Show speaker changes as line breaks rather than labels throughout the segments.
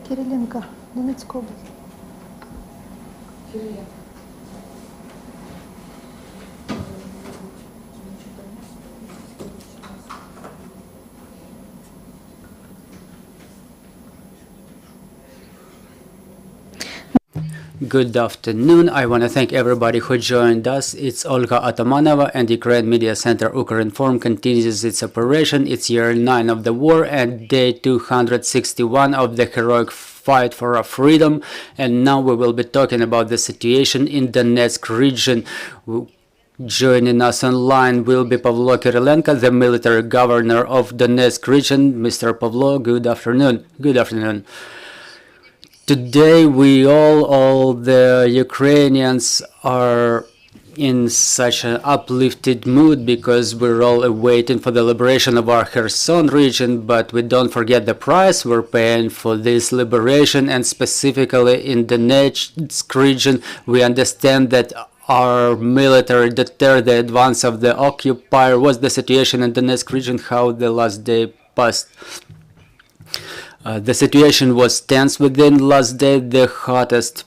Kyrylenko, Donetsk область.
Good afternoon. I want to thank everybody who joined us. It's Olga Atamanova, and Ukraine Media Center Ukrinform continues its operation. It's year 9 of the war and day 261 of the heroic fight for our freedom. And now we will be talking about the situation in Donetsk region. Joining us online will be Pavlo Kyrylenko, the military governor of Donetsk region. Mr. Pavlo, good afternoon. Good afternoon. Today we all the Ukrainians are in such an uplifted mood because we're all waiting for the liberation of our Kherson region, but we don't forget the price we're paying for this liberation, and specifically in the Donetsk region we understand that our military deterred the advance of the occupier. What's the situation in the Donetsk region? How the last day passed? The situation was tense within last day. The hottest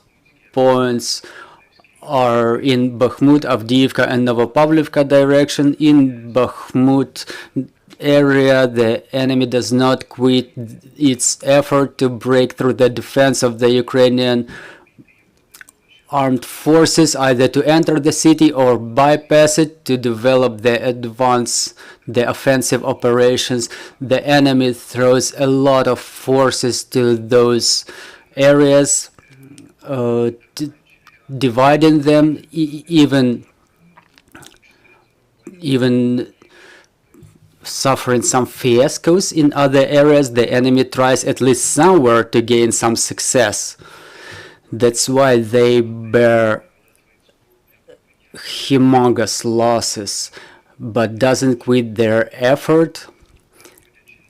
points are in Bakhmut, Avdiivka and Novopavlivka direction. In Bakhmut area, the enemy does not quit its effort to break through the defense of the Ukrainian armed forces, either to enter the city or bypass it to develop the offensive operations. The enemy throws a lot of forces to those areas, dividing them, even suffering some fiascos in other areas. The enemy tries at least somewhere to gain some success. That's why they bear humongous losses, but doesn't quit their effort,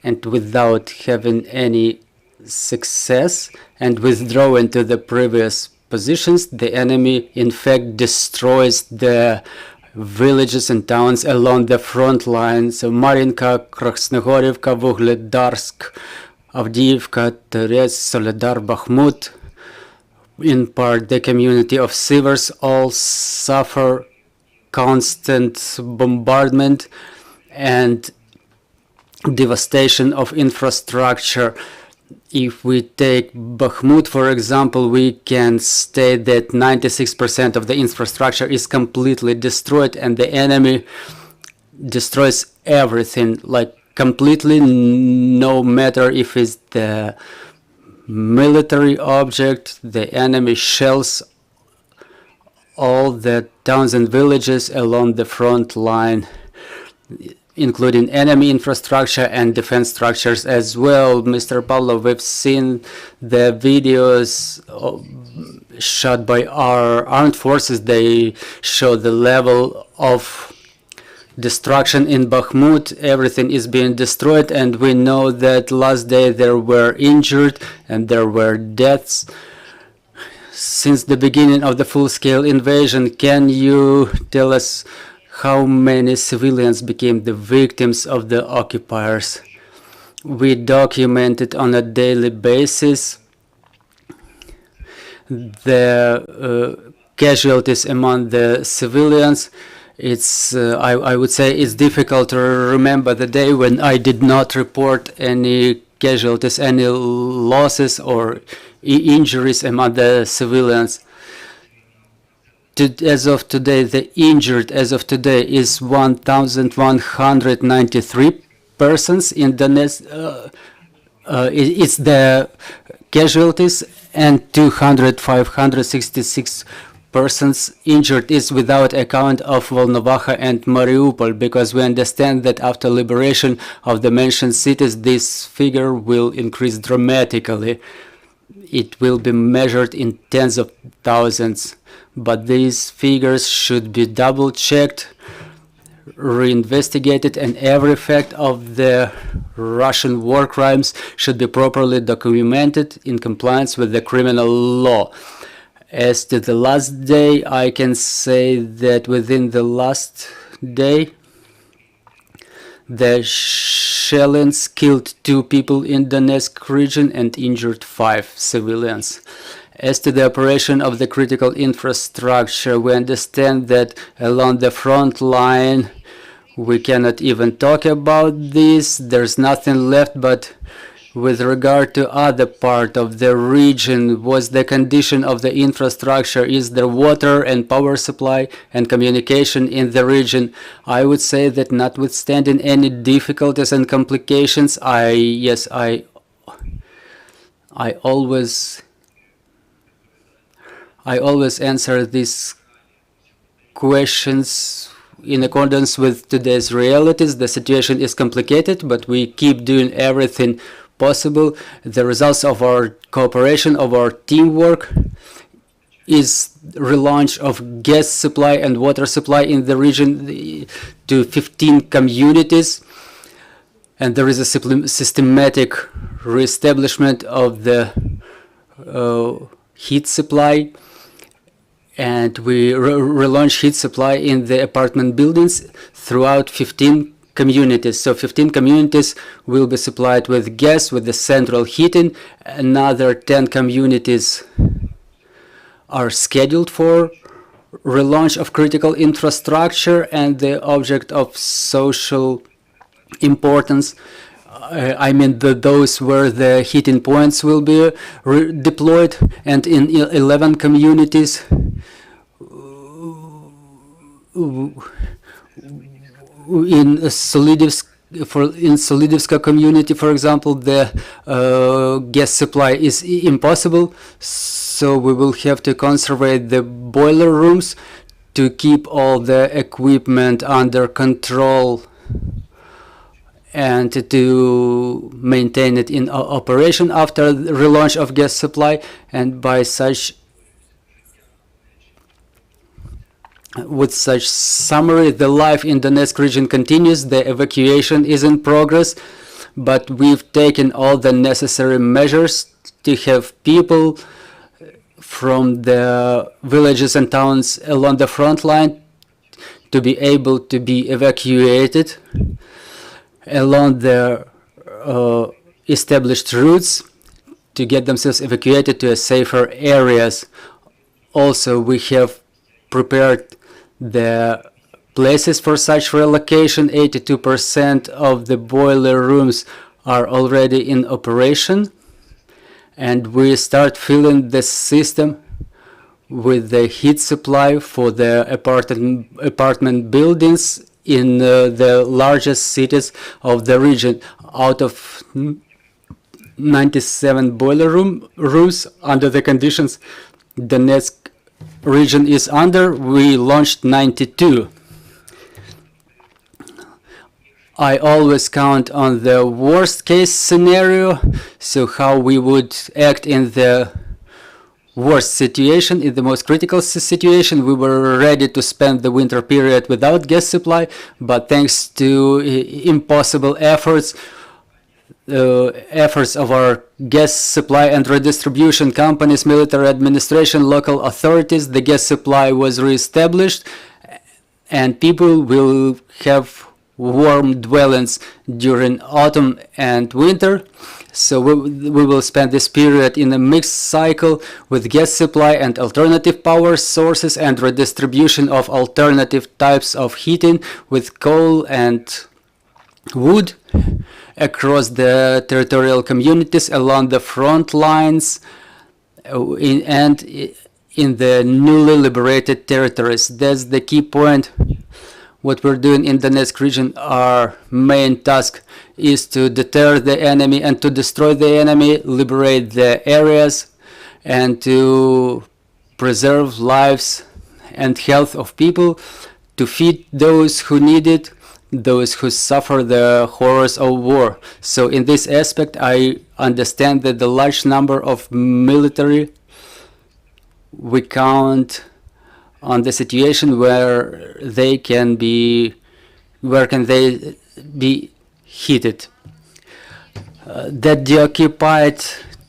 and without having any success and withdrawing to the previous positions, the enemy in fact destroys the villages and towns along the front lines. So Marinka, Krasnogorivka, Vuhledarsk, Avdiivka, Terez, Soledar, Bakhmut. In part, the community of Sivers all suffer constant bombardment and devastation of infrastructure. If we take Bakhmut, for example, we can state that 96% of the infrastructure is completely destroyed, and the enemy destroys everything, like completely, no matter if it's the military object. The enemy shells all the towns and villages along the front line, including enemy infrastructure and defense structures as well. Mr. Pavlo, we've seen the videos shot by our armed forces. They show the level of destruction in Bakhmut. Everything is being destroyed, and we know that last day there were injured and there were deaths. Since the beginning of the full-scale invasion, can you tell us how many civilians became the victims of the occupiers? We document it on a daily basis. The casualties among the civilians. It's I would say it's difficult to remember the day when I did not report any casualties, any losses or injuries among the civilians. As of today, the injured as of today is 1,193 persons in Donetsk. It's the casualties, and 566 persons injured is without account of Volnovakha and Mariupol, because we understand that after liberation of the mentioned cities, this figure will increase dramatically. It will be measured in tens of thousands, but these figures should be double-checked, reinvestigated, and every fact of the Russian war crimes should be properly documented in compliance with the criminal law. As to the last day, I can say that within the last day, the shells killed 2 people in Donetsk region and injured 5 civilians. As to the operation of the critical infrastructure, we understand that along the front line, we cannot even talk about this. There's nothing left, but with regard to other part of the region, what's the condition of the infrastructure? Is there water and power supply and communication in the region? I would say that notwithstanding any difficulties and complications, I always answer these questions in accordance with today's realities. The situation is complicated, but we keep doing everything possible. The results of our cooperation, of our teamwork, is relaunch of gas supply and water supply in the region to 15 communities, and there is a systematic reestablishment of the heat supply, and we relaunch heat supply in the apartment buildings throughout 15 communities. So 15 communities will be supplied with gas, with the central heating. Another 10 communities are scheduled for relaunch of critical infrastructure and the object of social importance. I mean those where the heating points will be deployed, and in 11 communities in Solidivska community, for example, the gas supply is impossible, so we will have to conserve the boiler rooms to keep all the equipment under control and to maintain it in operation after the relaunch of gas supply. And by such with such summary, the life in the Donetsk region continues. The evacuation is in progress, but we've taken all the necessary measures to have people from the villages and towns along the front line to be able to be evacuated along the established routes to get themselves evacuated to safer areas. Also, we have prepared the places for such relocation. 82% of the boiler rooms are already in operation, and we start filling the system with the heat supply for the apartment buildings in the largest cities of the region. Out of 97 boiler rooms under the conditions the Donetsk region is under, we launched 92. I always count on the worst case scenario, so how we would act in the worst situation, in the most critical situation. We were ready to spend the winter period without gas supply, but thanks to impossible efforts of our gas supply and redistribution companies, military administration, local authorities, the gas supply was reestablished, and people will have warm dwellings during autumn and winter. So we will spend this period in a mixed cycle with gas supply and alternative power sources and redistribution of alternative types of heating with coal and wood across the territorial communities along the front lines and in the newly liberated territories. That's the key point what we're doing in the Donetsk region, our main task is to deter the enemy and to destroy the enemy, liberate the areas, and to preserve lives and health of people, to feed those who need it, those who suffer the horrors of war. So in this aspect, I understand that the large number of military, we count on the situation where they can be, where can they be heated. That the occupied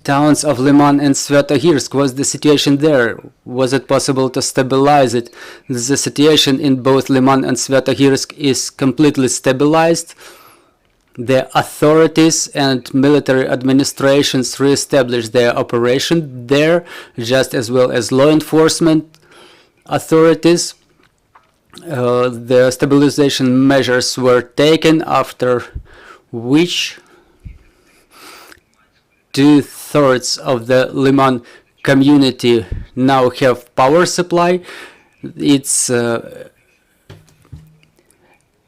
towns of Liman and Svetohirsk, was the situation there? Was it possible to stabilize it? The situation in both Liman and Svetohirsk is completely stabilized. The authorities and military administrations re-established their operation there, just as well as law enforcement authorities. The stabilization measures were taken, after which 2/3 of the Liman community now have power supply.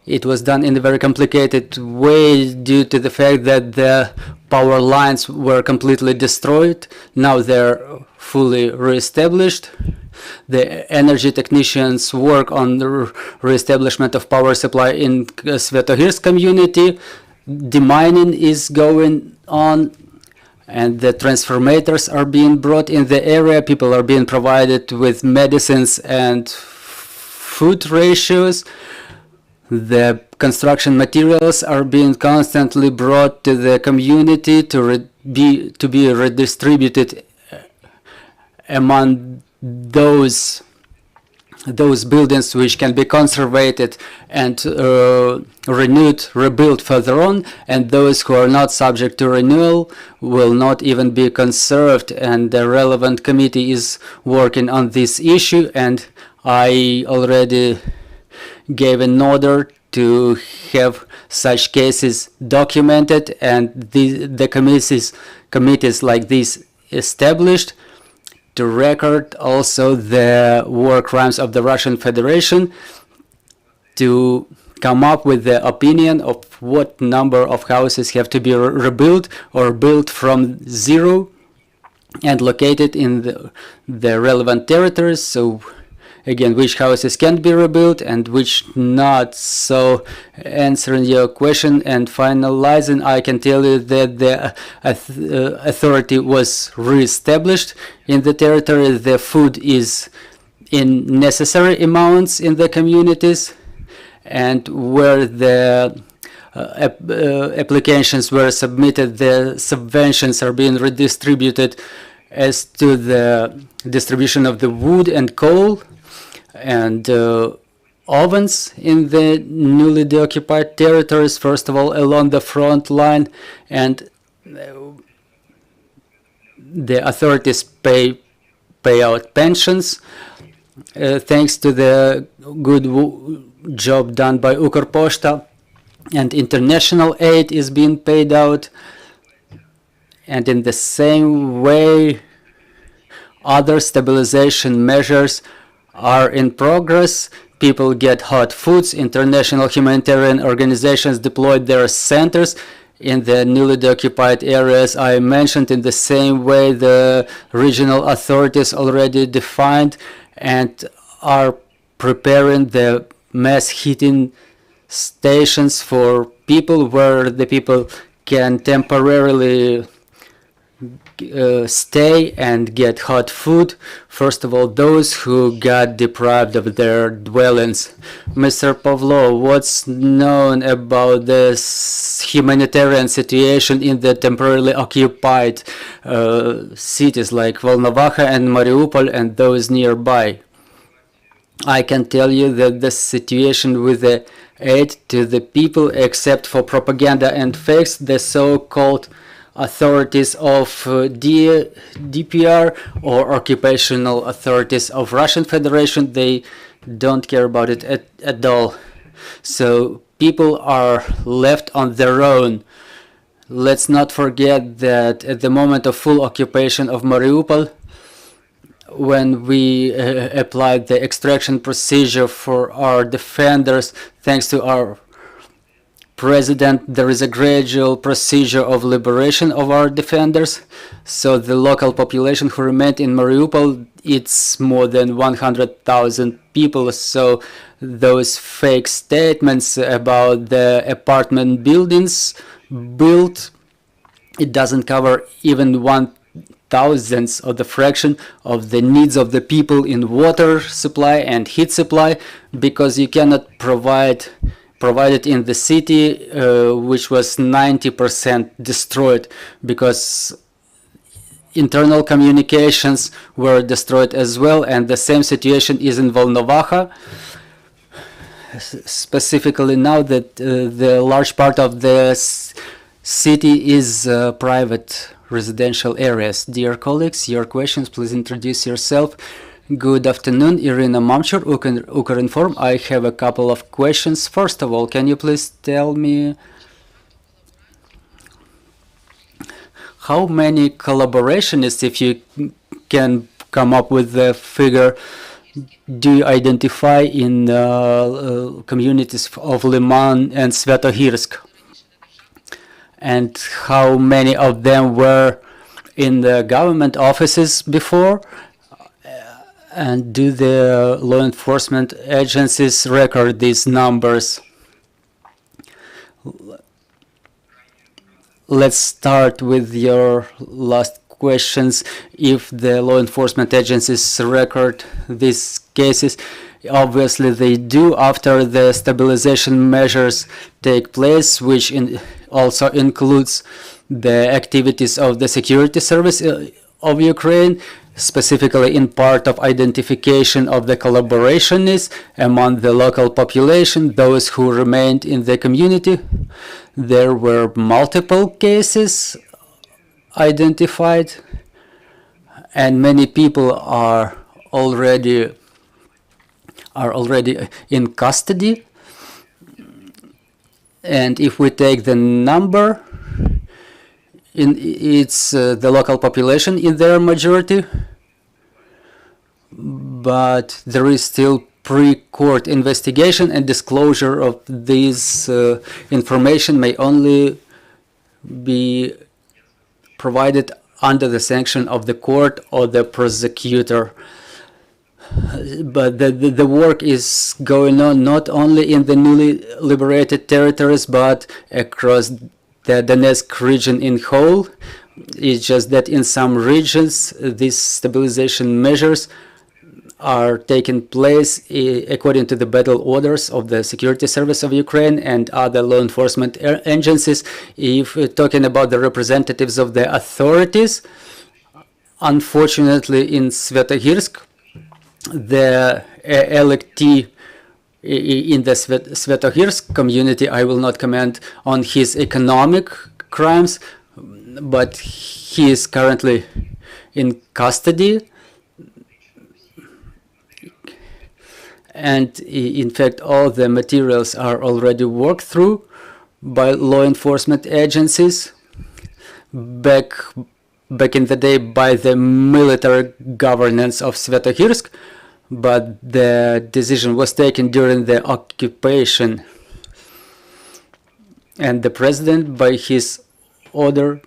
It was done in a very complicated way due to the fact that the power lines were completely destroyed. Now they're fully re-established. The energy technicians work on the re-establishment of power supply in Svetohirsk community. Demining is going on, and the transformators are being brought in the area. People are being provided with medicines and food ratios. The construction materials are being constantly brought to the community to be redistributed among those buildings which can be conservated and rebuilt further on, and those who are not subject to renewal will not even be conserved. And the relevant committee is working on this issue, and I already gave an order to have such cases documented and the committees like this established, to record also the war crimes of the Russian Federation, to come up with the opinion of what number of houses have to be rebuilt or built from zero and located in the relevant territories. So again, which houses can be rebuilt and which not. So answering your question and finalizing, I can tell you that the authority was re-established in the territory. The food is in necessary amounts in the communities, and where the applications were submitted, the subventions are being redistributed as to the distribution of the wood and coal and ovens in the newly occupied territories, first of all along the front line, and the authorities pay out pensions thanks to the good job done by Ukr, and international aid is being paid out. And in the same way, other stabilization measures are in progress. People get hot foods. International humanitarian organizations deployed their centers in the newly occupied areas I mentioned. In the same way, the regional authorities already defined and are preparing the mass heating stations for people, where the people can temporarily stay and get hot food. First of all, those who got deprived of their dwellings. Mr. Pavlo, what's known about this humanitarian situation in the temporarily occupied cities like Volnovakha and Mariupol and those nearby? I can tell you that the situation with the aid to the people, except for propaganda and fakes, the so-called authorities of DPR or occupational authorities of Russian Federation, they don't care about it at all. So people are left on their own. Let's not forget that at the moment of full occupation of Mariupol, when we applied the extraction procedure for our defenders, thanks to our president, there is a gradual procedure of liberation of our defenders. So the local population who remained in Mariupol, it's more than 100,000 people. So those fake statements about the apartment buildings built, it doesn't cover even 1/1000th of the fraction of the needs of the people in water supply and heat supply, because you cannot provide it in the city, which was 90% destroyed, because internal communications were destroyed as well. And the same situation is in Volnovakha, specifically now that the large part of the city is private residential areas. Dear colleagues, your questions, please introduce yourself. Good afternoon, Irina Mamchur, Ukrinform. I have a couple of questions. First of all, can you please tell me how many collaborationists, if you can come up with the figure, do you identify in communities of Liman and Svetohirsk? And how many of them were in the government offices before? And do the law enforcement agencies record these numbers? Let's start with your last questions. If the law enforcement agencies record these cases, obviously they do after the stabilization measures take place, which also includes the activities of the security service of Ukraine, specifically in part of identification of the collaborationists among the local population, those who remained in the community. There were multiple cases identified, and many people are already in custody. And if we take the number, it's the local population in their majority, but there is still pre-court investigation, and disclosure of this information may only be provided under the sanction of the court or the prosecutor. But the work is going on not only in the newly liberated territories, but across the Donetsk region in whole. It's just that in some regions these stabilization measures are taking place according to the battle orders of the security service of Ukraine and other law enforcement agencies. If we're talking about the representatives of the authorities, unfortunately in Svetohirsk, the electee in the Svetohirsk community, I will not comment on his economic crimes, but he is currently in custody. And in fact, all the materials are already worked through by law enforcement agencies. Back in the day by the military governance of Svetohirsk, but the decision was taken during the occupation, and the president, by his order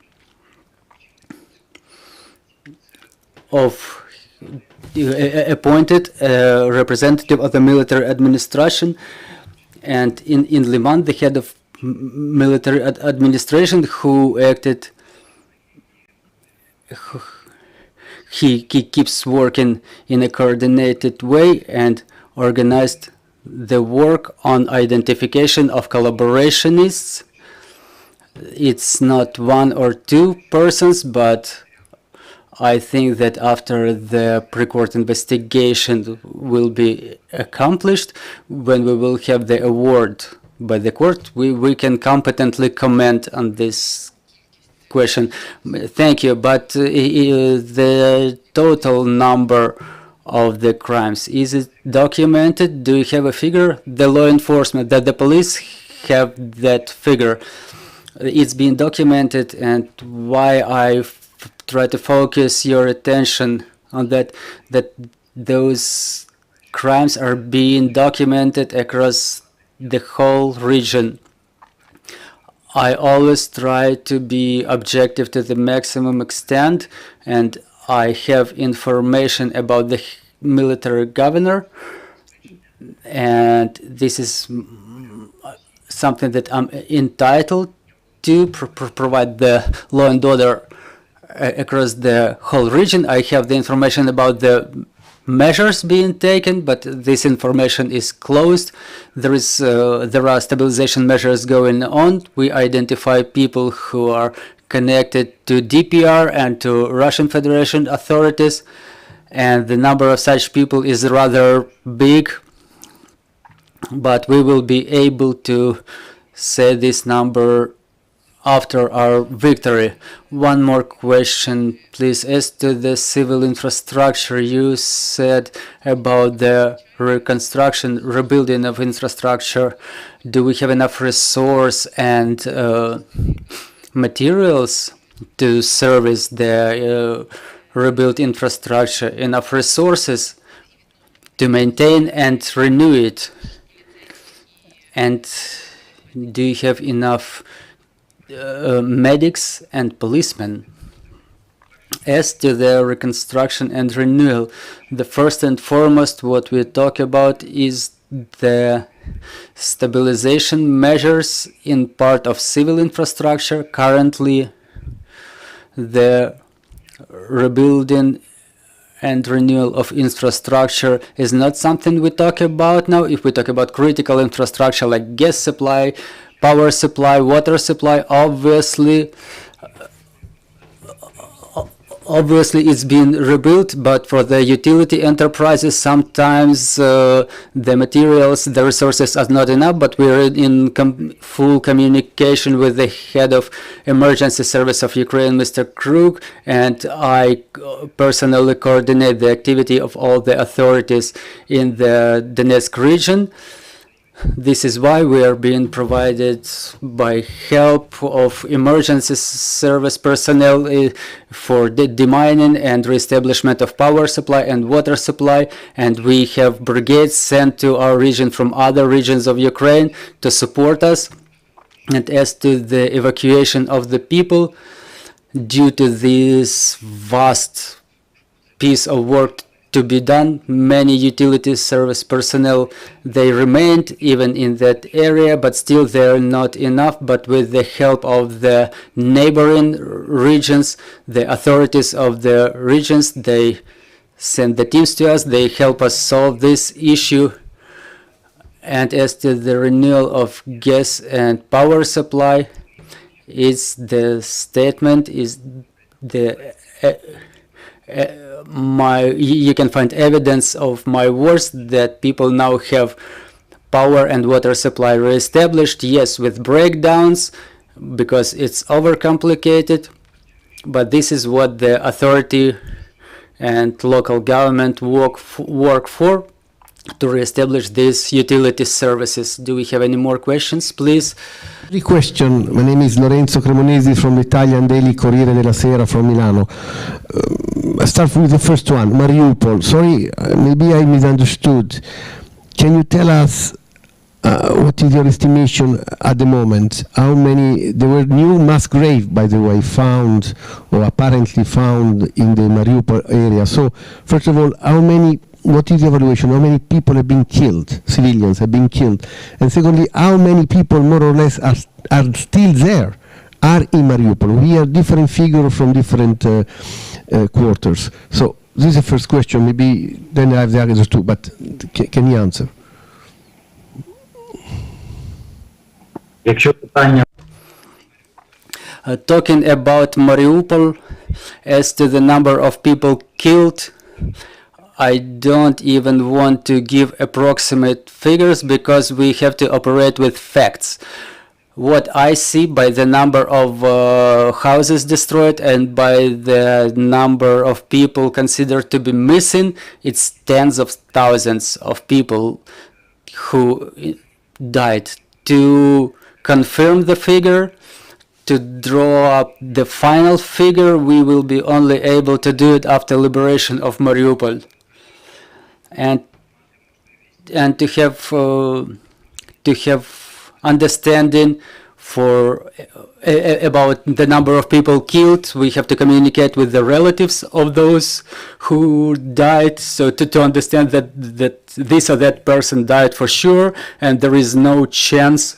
of appointed a representative of the military administration, and in Liman, the head of military administration, who acted, he keeps working in a coordinated way and organized the work on identification of collaborationists. It's not one or two persons, but I think that after the pre-court investigation will be accomplished, when we will have the award by the court, we can competently comment on this question. Thank you. But the total number of the crimes, is it documented? Do you have a figure? The law enforcement, that the police have that figure. It's been documented, and why I try to focus your attention on that those crimes are being documented across the whole region. I always try to be objective to the maximum extent, and I have information about the military governor, and this is something that I'm entitled to provide the law and order across the whole region. I have the information about the measures being taken, but this information is closed. There are stabilization measures going on. We identify people who are connected to DPR and to Russian Federation authorities, and the number of such people is rather big, but we will be able to say this number after our victory. One more question, please. As to the civil infrastructure, you said about the reconstruction, rebuilding of infrastructure. Do we have enough resource and materials to service the rebuilt infrastructure? Enough resources to maintain and renew it? And do you have enough medics and policemen? As to the reconstruction and renewal, the first and foremost what we talk about is the stabilization measures in part of civil infrastructure. Currently, the rebuilding and renewal of infrastructure is not something we talk about now. If we talk about critical infrastructure like gas supply, power supply, water supply, obviously it's been rebuilt, but for the utility enterprises sometimes the materials, the resources are not enough. But we're in full communication with the head of emergency service of Ukraine, Mr. Krug, and I personally coordinate the activity of all the authorities in the Donetsk region. This is why we are being provided by help of emergency service personnel for the demining and reestablishment of power supply and water supply, and we have brigades sent to our region from other regions of Ukraine to support us. And as to the evacuation of the people, due to this vast piece of work to be done, many utility service personnel, they remained even in that area, but still they're not enough. But with the help of the neighboring regions, the authorities of the regions, they send the teams to us, they help us solve this issue. And as to the renewal of gas and power supply, it's the statement is the you can find evidence of my words that people now have power and water supply reestablished, yes, with breakdowns because it's overcomplicated, but this is what the authority and local government work for, to reestablish these utility services. Do we have any more questions, please?
The question, my name is Lorenzo Cremonesi from the Italian daily Corriere della Sera from Milano. I start with the first one, Mariupol. Sorry, maybe I misunderstood. Can you tell us what is your estimation at the moment? How many, there were new mass graves, by the way, found or apparently found in the Mariupol area. So, first of all, how many, what is the evaluation? How many people have been killed, civilians have been killed? And secondly, how many people more or less are still there, are in Mariupol? We have different figures from different quarters. So this is the first question. Maybe then I have the others too, but can you answer?
Якщо питання
Talking about Mariupol, as to the number of people killed, I don't even want to give approximate figures because we have to operate with facts. What I see by the number of houses destroyed and by the number of people considered to be missing, it's tens of thousands of people who died. To confirm the figure, to draw up the final figure, we will be only able to do it after liberation of Mariupol. And to have understanding for about the number of people killed, we have to communicate with the relatives of those who died, so to understand that this or that person died for sure, and there is no chance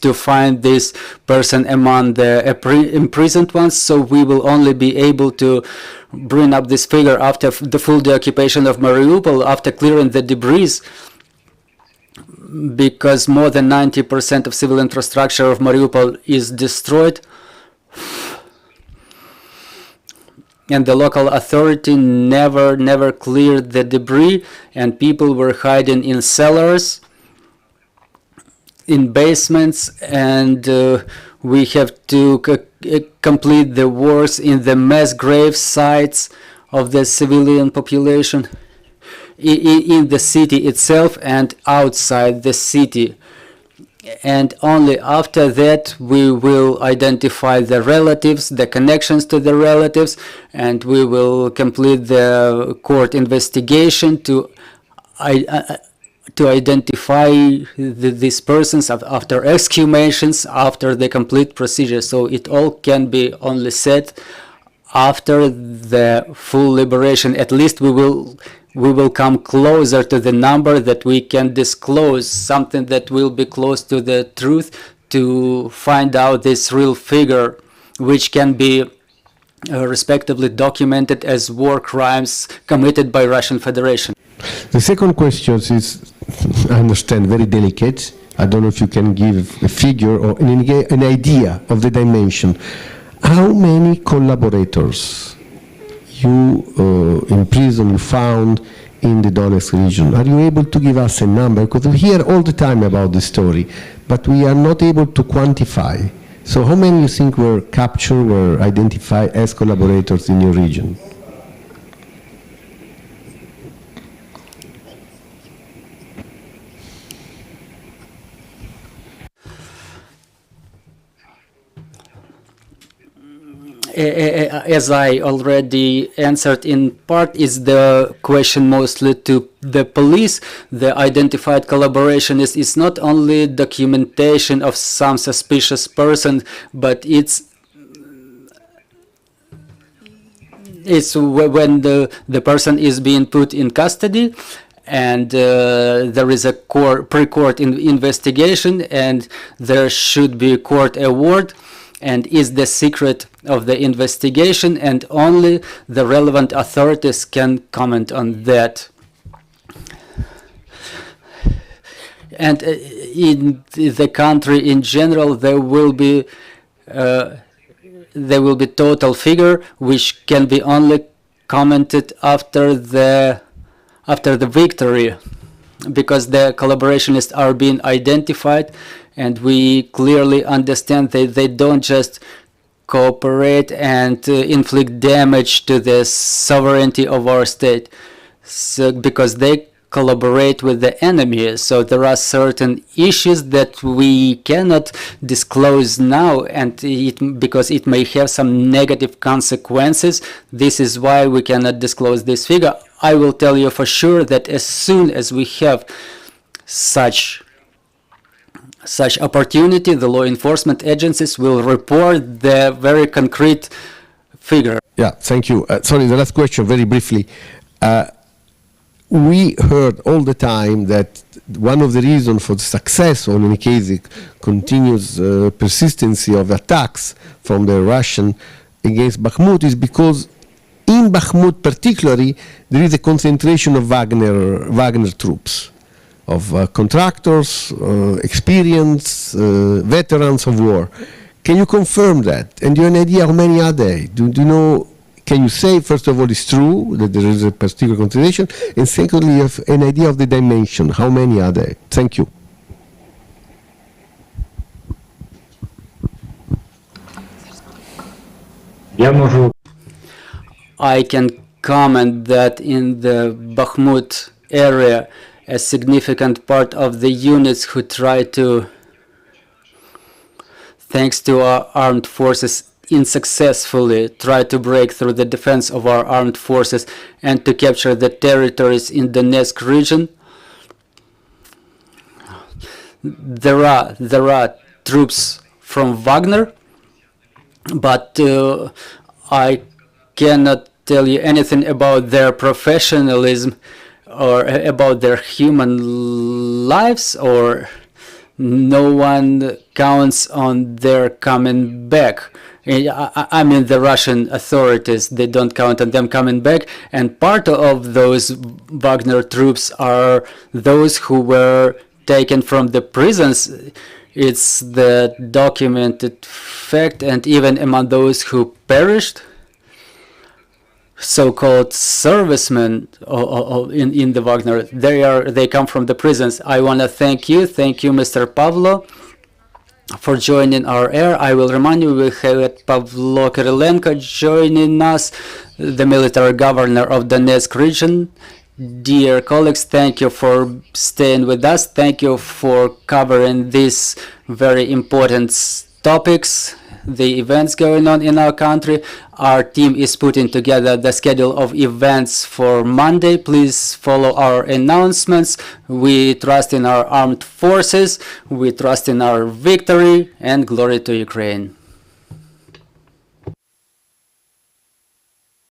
to find this person among the imprisoned ones. So we will only be able to bring up this figure after the full deoccupation of Mariupol, after clearing the debris, because more than 90% of civil infrastructure of Mariupol is destroyed, and the local authority never cleared the debris, and people were hiding in cellars, in basements, and we have to complete the wars in the mass grave sites of the civilian population in the city itself and outside the city. And only after that we will identify the relatives, the connections to the relatives, and we will complete the court investigation to identify these persons after exhumations, after the complete procedure. So it all can be only said after the full liberation. At least we will come closer to the number that we can disclose, something that will be close to the truth, to find out this real figure, which can be respectively documented as war crimes committed by Russian Federation.
The second question is, I understand, very delicate. I don't know if you can give a figure or an idea of the dimension. How many collaborators you in prison you found in the Donetsk region? Are you able to give us a number? Because we hear all the time about the story, but we are not able to quantify. So how many you think were captured, were identified as collaborators in your region?
As I already answered in part, is the question mostly to the police. The identified collaboration is not only documentation of some suspicious person, but it's when the person is being put in custody, and there is a pre-court investigation, and there should be a court award, and is the secret of the investigation, and only the relevant authorities can comment on that. And in the country in general, there will be total figure, which can be only commented after the victory, because the collaborationists are being identified, and we clearly understand that they don't just cooperate and inflict damage to the sovereignty of our state, so, because they collaborate with the enemy. So there are certain issues that we cannot disclose now, and because it may have some negative consequences. This is why we cannot disclose this figure. I will tell you for sure that as soon as we have such opportunity, the law enforcement agencies will report the very concrete figure.
Yeah, thank you. Sorry, the last question, very briefly. We heard all the time that one of the reasons for the success, or in any case, the continuous persistency of attacks from the Russian against Bakhmut is because in Bakhmut particularly, there is a concentration of Wagner troops, of contractors, experienced veterans of war. Can you confirm that? And do you have an idea how many are they? Do you know? Can you say, first of all, it's true that there is a particular concentration, and secondly, you have an idea of the dimension. How many are there? Thank you.
I can comment that in the Bakhmut area, a significant part of the units who try to thanks to our armed forces, unsuccessfully tried to break through the defense of our armed forces and to capture the territories in the Donetsk region. There are troops from Wagner, but I cannot tell you anything about their professionalism or about their human lives, or no one counts on their coming back. I mean, the Russian authorities, they don't count on them coming back, and part of those Wagner troops are those who were taken from the prisons. It's the documented fact, and even among those who perished, so-called servicemen in the Wagner, they come from the prisons. I want to thank you, Mr. Pavlo, for joining our air. I will remind you, we have Pavlo Kyrylenko joining us, the military governor of Donetsk region. Dear colleagues, thank you for staying with us. Thank you for covering these very important topics, the events going on in our country. Our team is putting together the schedule of events for Monday. Please follow our announcements. We trust in our armed forces. We trust in our victory, and glory to Ukraine.